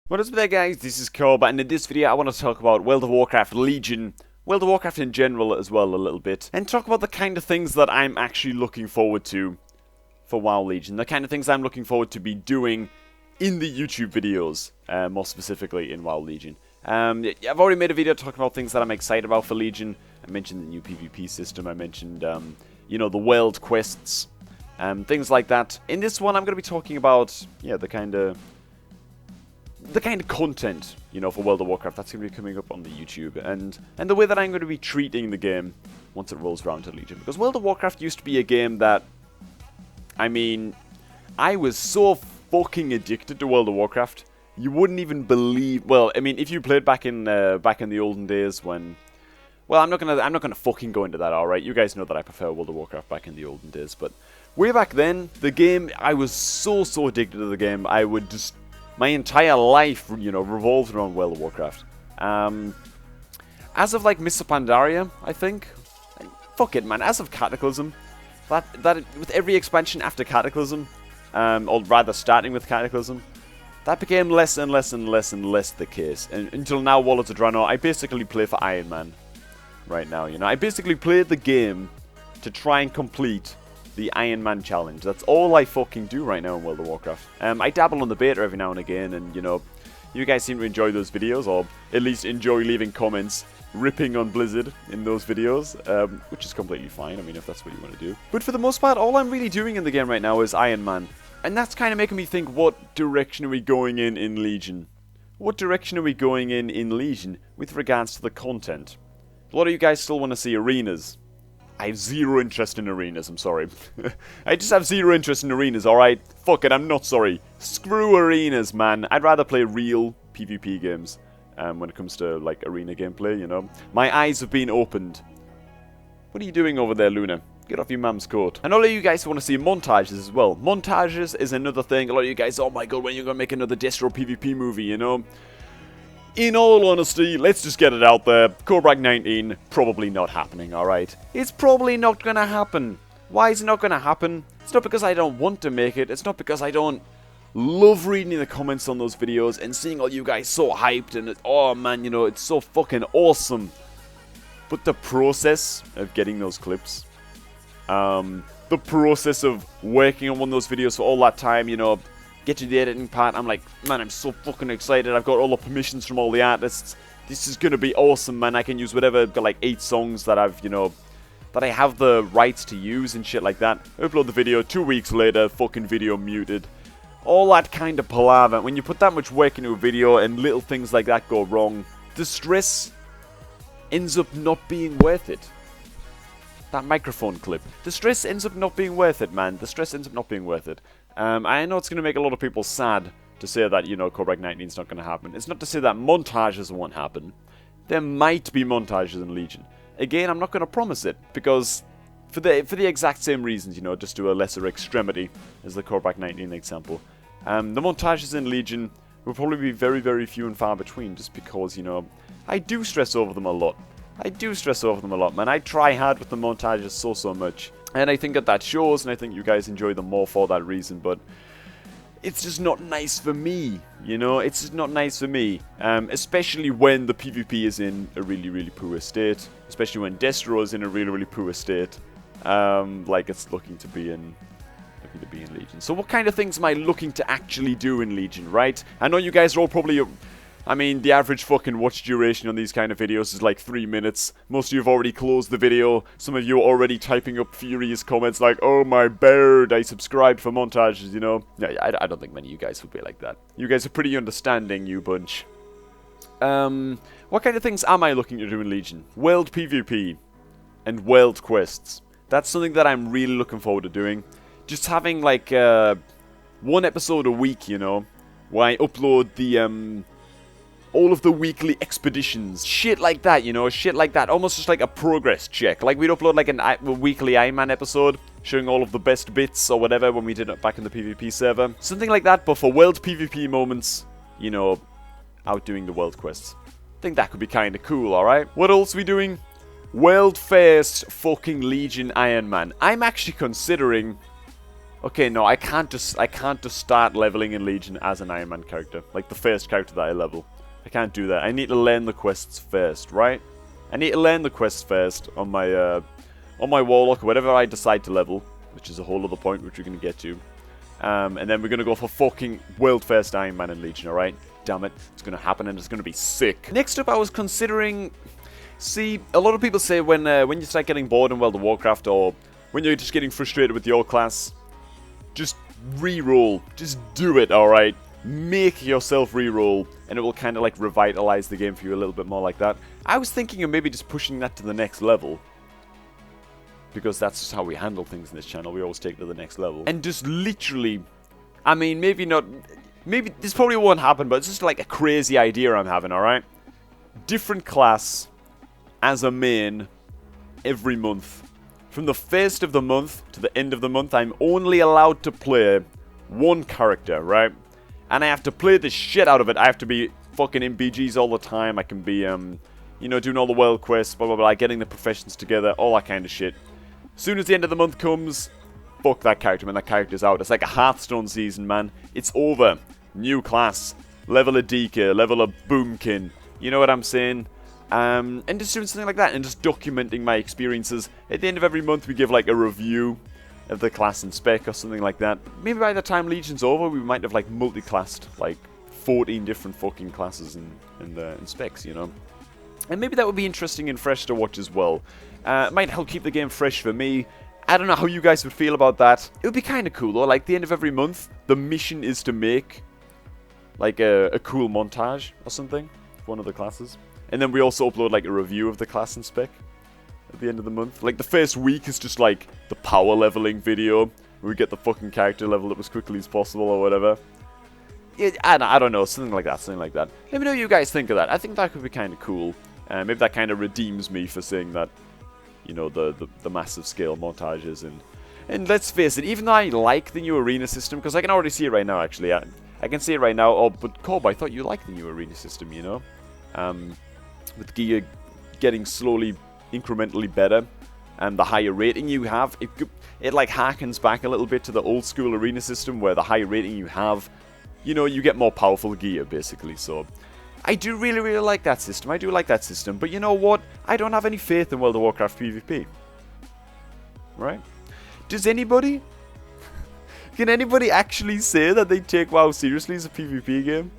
What is up there, guys? This is Cobrak, and in this video I want to talk about World of Warcraft Legion, World of Warcraft in general as well a little bit, and talk about the kind of things that I'm actually looking forward to for WoW Legion, the kind of things I'm looking forward to be doing in the YouTube videos, more specifically in WoW Legion. I've already made a video talking about things that I'm excited about for Legion. I mentioned the new PvP system, I mentioned, the world quests, things like that. In this one I'm going to be talking about, the kind of content, for World of Warcraft that's going to be coming up on the YouTube, and the way that I'm going to be treating the game once it rolls around to Legion. Because World of Warcraft used to be a game that, I was so fucking addicted to World of Warcraft. You wouldn't even believe. Well, if you played back in the olden days when, well, I'm not gonna fucking go into that. All right, you guys know that I prefer World of Warcraft back in the olden days, but way back then, the game, I was so addicted to the game. I would just, my entire life, revolved around World of Warcraft. As of like Mists of Pandaria, I think. Fuck it, man. As of Cataclysm, that with every expansion after Cataclysm, or rather starting with Cataclysm, that became less and less the case. And until now, Warlords of Draenor, I basically play for Iron Man right now. I basically play the game to try and complete the Iron Man challenge. That's all I fucking do right now in World of Warcraft. I dabble on the beta every now and again, and you guys seem to enjoy those videos, or at least enjoy leaving comments ripping on Blizzard in those videos, which is completely fine, if that's what you want to do. But for the most part, all I'm really doing in the game right now is Iron Man. And that's kind of making me think, what direction are we going in Legion? What direction are we going in Legion with regards to the content? A lot of you guys still want to see arenas. I have zero interest in arenas, I'm sorry. I just have zero interest in arenas, alright? Fuck it, I'm not sorry. Screw arenas, man. I'd rather play real PvP games when it comes to, like, arena gameplay, My eyes have been opened. What are you doing over there, Luna? Get off your mum's coat. And all of you guys want to see montages as well. Montages is another thing. A lot of you guys, oh my god, when are you going to make another Destro PvP movie, In all honesty, let's just get it out there. Cobrak 19, probably not happening, alright? It's probably not gonna happen. Why is it not gonna happen? It's not because I don't want to make it. It's not because I don't love reading the comments on those videos and seeing all you guys so hyped and, oh man, it's so fucking awesome. But the process of getting those clips, the process of working on one of those videos for all that time, get to the editing part, I'm like, man, I'm so fucking excited. I've got all the permissions from all the artists. This is gonna be awesome, man. I can use whatever, I've got like 8 songs that I've, that I have the rights to use and shit like that. Upload the video, 2 weeks later, fucking video muted. All that kind of palaver. When you put that much work into a video and little things like that go wrong, the stress ends up not being worth it. That microphone clip. The stress ends up not being worth it, man. The stress ends up not being worth it. I know it's going to make a lot of people sad to say that, Cobrak 19 is not going to happen. It's not to say that montages won't happen. There might be montages in Legion. Again, I'm not going to promise it, because for the exact same reasons, just to a lesser extremity, as the Cobrak 19 example. The montages in Legion will probably be very, very few and far between, just because, I do stress over them a lot. Man. I try hard with the montages so much. And I think that shows, and I think you guys enjoy them more for that reason, but it's just not nice for me, It's just not nice for me. Especially when the PvP is in a really, really poor state. Especially when Destro is in a really, really poor state. Like it's looking to be in Legion. So what kind of things am I looking to actually do in Legion, right? I know you guys are all probably... the average fucking watch duration on these kind of videos is like 3 minutes. Most of you have already closed the video. Some of you are already typing up furious comments like, oh my bird, I subscribed for montages, Yeah, I don't think many of you guys would be like that. You guys are pretty understanding, you bunch. What kind of things am I looking to do in Legion? World PvP and world quests. That's something that I'm really looking forward to doing. Just having like one episode a week, where I upload the all of the weekly expeditions, shit like that, shit like that, almost just like a progress check. Like we'd upload like a weekly Iron Man episode, showing all of the best bits or whatever when we did it back in the PvP server. Something like that, but for world PvP moments, outdoing the world quests. I think that could be kind of cool, alright? What else are we doing? World first fucking Legion Iron Man. I'm actually considering Okay, no, I can't just start leveling in Legion as an Iron Man character. Like the first character that I level. I can't do that. I need to learn the quests first, right? I need to learn the quests first on my Warlock, or whatever I decide to level, which is a whole other point which we're gonna get to. And then we're gonna go for fucking world first Iron Man in Legion, alright? Damn it. It's gonna happen and it's gonna be sick. Next up, I was considering... See, a lot of people say when you start getting bored in World of Warcraft, or when you're just getting frustrated with your class, just re-roll. Just do it, alright? Make yourself re-roll, and it will kind of like revitalize the game for you a little bit more like that. I was thinking of maybe just pushing that to the next level, because that's just how we handle things in this channel. We always take it to the next level. And just literally, I mean, maybe not, maybe this probably won't happen, but it's just like a crazy idea I'm having, alright? Different class as a main every month. From the first of the month to the end of the month, I'm only allowed to play one character, right? And I have to play the shit out of it. I have to be fucking in BGs all the time. I can be, you know, doing all the world quests, blah, blah, blah, getting the professions together, all that kind of shit. As soon as the end of the month comes, fuck that character, man. That character's out. It's like a Hearthstone season, man. It's over. New class. Level a DK. Level a Boomkin. You know what I'm saying? And just doing something like that, and just documenting my experiences. At the end of every month, we give like a review of the class and spec or something like that. Maybe by the time Legion's over, we might have like multi-classed like 14 different fucking classes and specs, you know. And maybe that would be interesting and fresh to watch as well. It might help keep the game fresh for me. I don't know how you guys would feel about that. It would be kind of cool though. Like the end of every month, the mission is to make like a cool montage or something for one of the classes. And then we also upload like a review of the class and spec at the end of the month. Like the first week is just like the power leveling video, where we get the fucking character level up as quickly as possible or whatever. I don't know, something like that, something like that. Let me know what you guys think of that. I think that could be kind of cool. Maybe that kind of redeems me for saying that, you know, the massive scale montages. And let's face it, even though I like the new arena system, because I can already see it right now actually. I can see it right now. Oh, but Cobb, I thought you liked the new arena system, you know? With gear getting slowly, incrementally better, and the higher rating you have, it like harkens back a little bit to the old school arena system, where the higher rating you have, you know, you get more powerful gear, basically. So, I do really, really like that system. I do like that system. But you know what? I don't have any faith in World of Warcraft PvP. Right? Does anybody? Can anybody actually say that they take WoW seriously as a PvP game?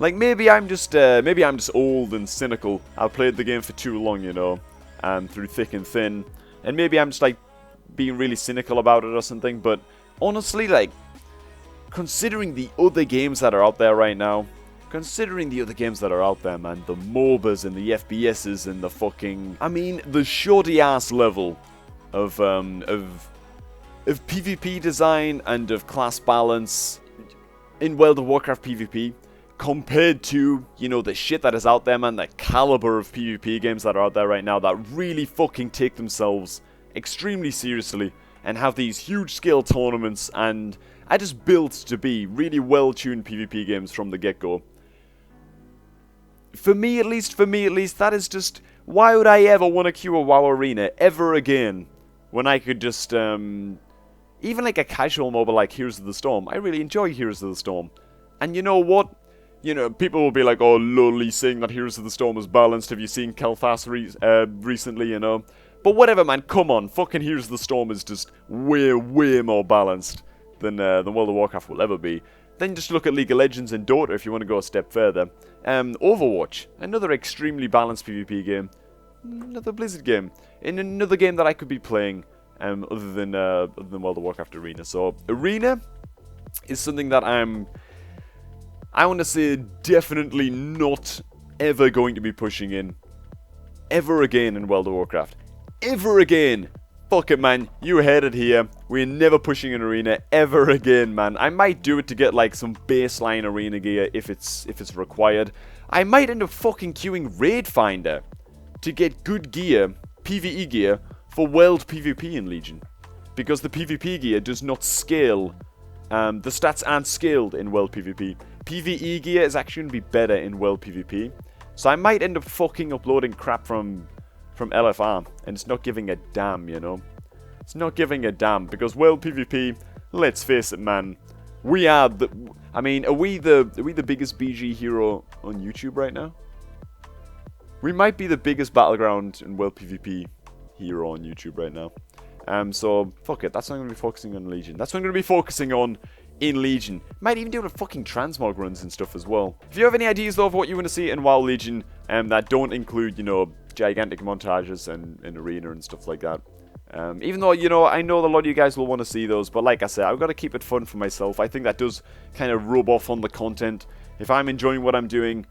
Like, maybe I'm just old and cynical. I've played the game for too long, you know, through thick and thin. And maybe I'm just, like, being really cynical about it or something. But, honestly, like, considering the other games that are out there right now, man, the MOBAs and the FPSs and the fucking... I mean, the shoddy-ass level of PvP design and of class balance in World of Warcraft PvP, compared to, you know, the shit that is out there, man, the caliber of PvP games that are out there right now that really fucking take themselves extremely seriously and have these huge scale tournaments and are just built to be really well-tuned PvP games from the get-go. For me at least, that is just, why would I ever want to queue a WoW arena ever again when I could just, even like a casual MOBA like Heroes of the Storm. I really enjoy Heroes of the Storm. And you know what? You know, people will be like, oh, lolly, saying that Heroes of the Storm is balanced. Have you seen Kel'Thas recently, you know? But whatever, man, come on. Fucking Heroes of the Storm is just way, way more balanced than World of Warcraft will ever be. Then just look at League of Legends and Dota if you want to go a step further. Overwatch, another extremely balanced PvP game. Another Blizzard game. In another game that I could be playing other than World of Warcraft Arena. So, Arena is something that I want to say definitely not ever going to be pushing in ever again in World of Warcraft. Ever again. Fuck it, man. You heard it here. We're never pushing an arena ever again, man. I might do it to get like some baseline arena gear if it's required. I might end up fucking queuing Raid Finder to get good gear, PvE gear, for World PvP in Legion. Because the PvP gear does not scale. The stats aren't scaled in World PvP. PvE gear is actually going to be better in World PvP. So I might end up fucking uploading crap from LFR, and it's not giving a damn, you know. It's not giving a damn, because World PvP, let's face it, man. We are the... I mean, are we the biggest BG hero on YouTube right now? We might be the biggest battleground and WoW PvP hero on YouTube right now. So, fuck it. That's what I'm going to be focusing on Legion. That's what I'm going to be focusing on in Legion. Might even do the fucking transmog runs and stuff as well. If you have any ideas, though, of what you want to see in WoW Legion, that don't include, you know, gigantic montages and arena and stuff like that. Even though, you know, I know a lot of you guys will want to see those, but like I said, I've got to keep it fun for myself. I think that does kind of rub off on the content. If I'm enjoying what I'm doing,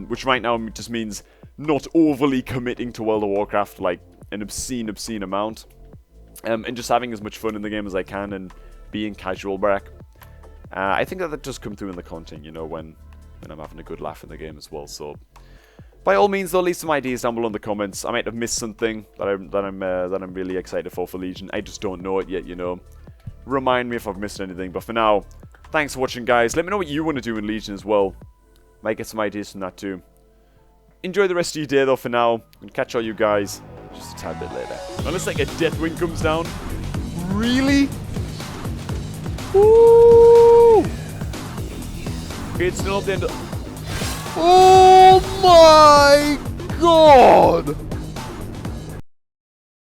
which right now just means not overly committing to World of Warcraft, like an obscene amount, and just having as much fun in the game as I can and being casual back. I think that does come through in the content, you know, when I'm having a good laugh in the game as well. So, by all means, though, leave some ideas down below in the comments. I might have missed something that I'm really excited for Legion. I just don't know it yet, you know. Remind me if I've missed anything. But for now, thanks for watching, guys. Let me know what you want to do in Legion as well. Might get some ideas from that too. Enjoy the rest of your day, though, for now. And catch all you guys just a tad bit later. Unless, like, a Deathwing comes down. Really? Woo! Okay, it's still at the end of... Oh my god!